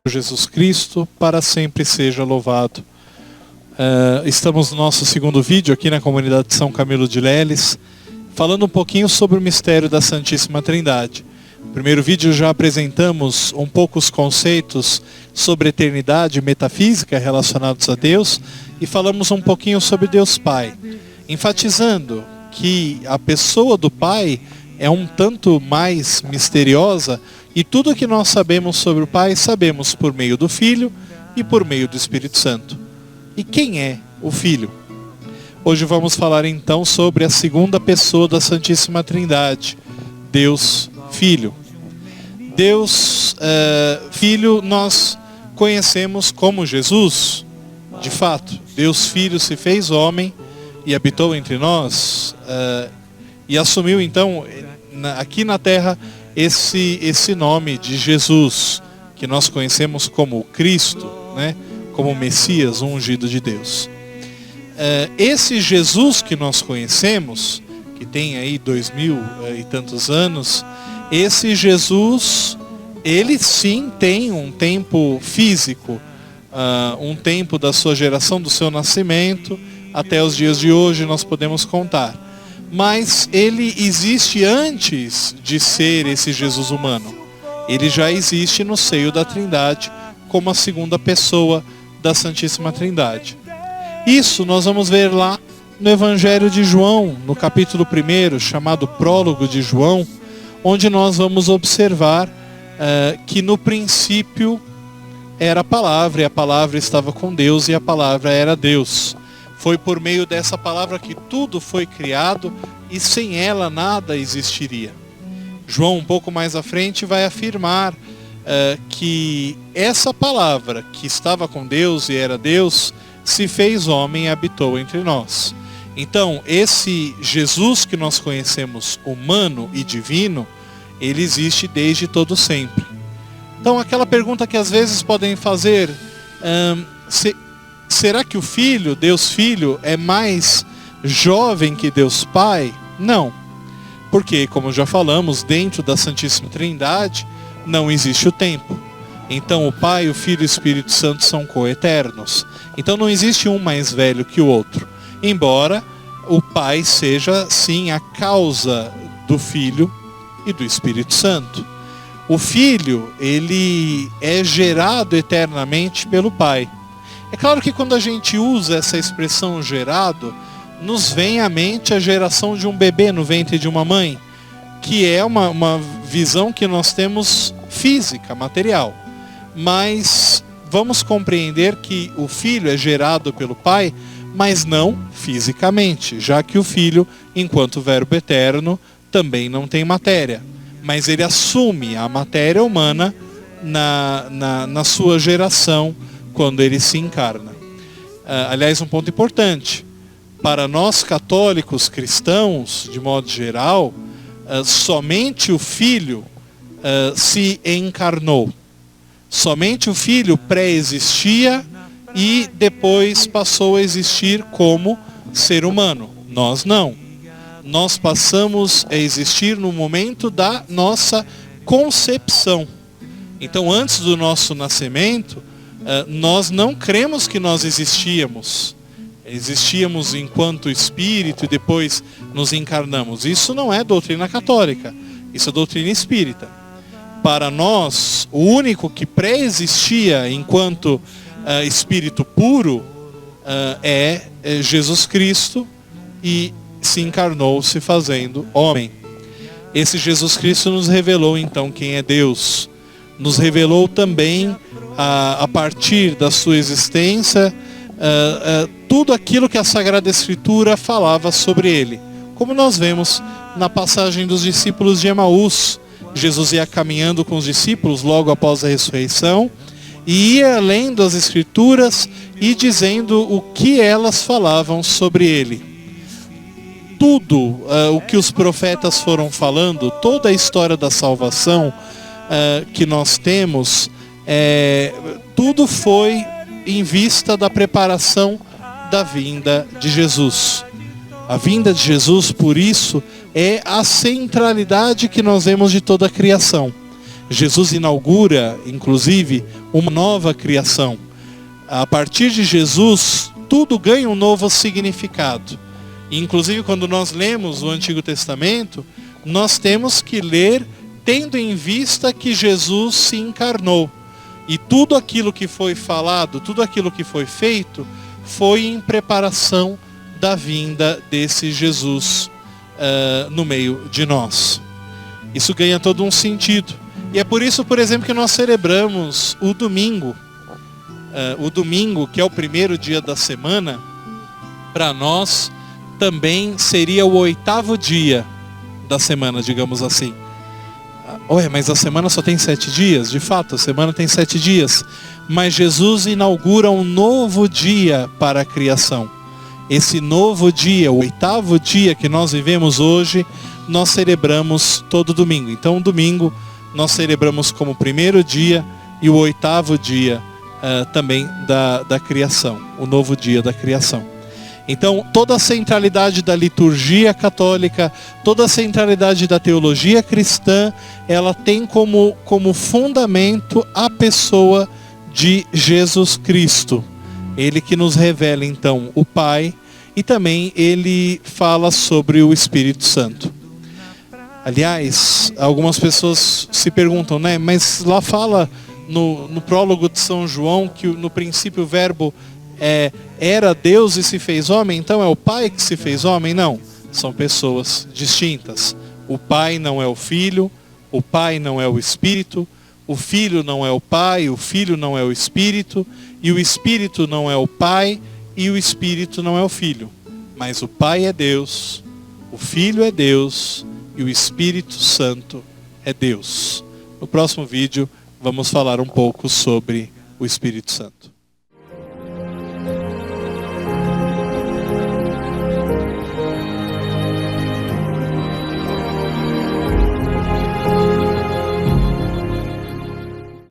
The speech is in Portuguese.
Jesus Cristo, para sempre seja louvado. Estamos no nosso segundo vídeo aqui na comunidade de São Camilo de Leles, falando um pouquinho sobre o mistério da Santíssima Trindade. No primeiro vídeo já apresentamos um pouco os conceitos sobre eternidade e metafísica relacionados a Deus e falamos um pouquinho sobre Deus Pai, enfatizando que a pessoa do Pai é um tanto mais misteriosa e tudo que nós sabemos sobre o Pai, sabemos por meio do Filho e por meio do Espírito Santo. E quem é o Filho? Hoje vamos falar então sobre a segunda pessoa da Santíssima Trindade, Deus Filho. Deus Filho nós conhecemos como Jesus, de fato. Deus Filho se fez homem e habitou entre nós e assumiu então aqui na terra esse nome de Jesus, que nós conhecemos como Cristo, né? Como Messias, o ungido de Deus. Esse Jesus que nós conhecemos, que tem aí 2000 e tantos anos, esse Jesus, ele sim tem um tempo físico, um tempo da sua geração, do seu nascimento, até os dias de hoje nós podemos contar. Mas ele existe antes de ser esse Jesus humano. Ele já existe no seio da Trindade, como a segunda pessoa da Santíssima Trindade. Isso nós vamos ver lá no Evangelho de João, no capítulo 1, chamado Prólogo de João, onde nós vamos observar que no princípio era a palavra, e a palavra estava com Deus, e a palavra era Deus. Foi por meio dessa palavra que tudo foi criado, e sem ela nada existiria. João, um pouco mais à frente, vai afirmar que essa palavra que estava com Deus e era Deus, se fez homem e habitou entre nós. Então, esse Jesus que nós conhecemos humano e divino, ele existe desde todo sempre. Então, aquela pergunta que às vezes podem fazer, será que o Filho, Deus Filho, é mais jovem que Deus Pai? Não. Porque, como já falamos, dentro da Santíssima Trindade não existe o tempo. Então o Pai, o Filho e o Espírito Santo são coeternos. Então não existe um mais velho que o outro. Embora o Pai seja, sim, a causa do Filho e do Espírito Santo. O Filho, ele é gerado eternamente pelo Pai. É claro que quando a gente usa essa expressão gerado, nos vem à mente a geração de um bebê no ventre de uma mãe, que é uma visão que nós temos física, material. Mas vamos compreender que o Filho é gerado pelo Pai, mas não fisicamente, já que o Filho, enquanto Verbo eterno, também não tem matéria. Mas ele assume a matéria humana na sua geração, quando ele se encarna. Aliás, um ponto importante. Para nós católicos cristãos, de modo geral, somente o Filho se encarnou. Somente o Filho pré-existia e depois passou a existir como ser humano. Nós não. Nós passamos a existir no momento da nossa concepção. Então, antes do nosso nascimento, nós não cremos que nós existíamos. Existíamos enquanto espírito e depois nos encarnamos. Isso não é doutrina católica, isso é doutrina espírita. Para nós, o único que pré-existia enquanto espírito puro é Jesus Cristo, e se encarnou se fazendo homem. Esse Jesus Cristo nos revelou então quem é Deus. Nos revelou também a partir da sua existência tudo aquilo que a Sagrada Escritura falava sobre ele. Como nós vemos na passagem dos discípulos de Emaús, Jesus ia caminhando com os discípulos logo após a ressurreição e ia lendo as Escrituras e dizendo o que elas falavam sobre ele. Tudo o que os profetas foram falando, toda a história da salvação que nós temos, tudo foi em vista da preparação da vinda de Jesus. A vinda de Jesus, por isso, é a centralidade que nós vemos de toda a criação. Jesus inaugura, inclusive, uma nova criação. A partir de Jesus, tudo ganha um novo significado. Inclusive, quando nós lemos o Antigo Testamento, nós temos que ler tendo em vista que Jesus se encarnou. E tudo aquilo que foi falado, tudo aquilo que foi feito, foi em preparação da vinda desse Jesus no meio de nós. Isso ganha todo um sentido. E é por isso, por exemplo, que nós celebramos o domingo. O domingo, que é o primeiro dia da semana, para nós também seria o 8º dia da semana, digamos assim. Ué, mas a semana só tem 7 dias? De fato, a semana tem 7 dias. Mas Jesus inaugura um novo dia para a criação. Esse novo dia, o 8º dia que nós vivemos hoje, nós celebramos todo domingo. Então, domingo nós celebramos como o primeiro dia e o 8º dia também da criação, o novo dia da criação. Então, toda a centralidade da liturgia católica, toda a centralidade da teologia cristã, ela tem como fundamento a pessoa de Jesus Cristo. Ele que nos revela, então, o Pai, e também ele fala sobre o Espírito Santo. Aliás, algumas pessoas se perguntam, né? Mas lá fala no prólogo de São João que no princípio o verbo era Deus e se fez homem, então é o Pai que se fez homem? Não, são pessoas distintas. O Pai não é o Filho, o Pai não é o Espírito, o Filho não é o Pai, o Filho não é o Espírito, e o Espírito não é o Pai, e o Espírito não é o Filho. Mas o Pai é Deus, o Filho é Deus, e o Espírito Santo é Deus. No próximo vídeo vamos falar um pouco sobre o Espírito Santo.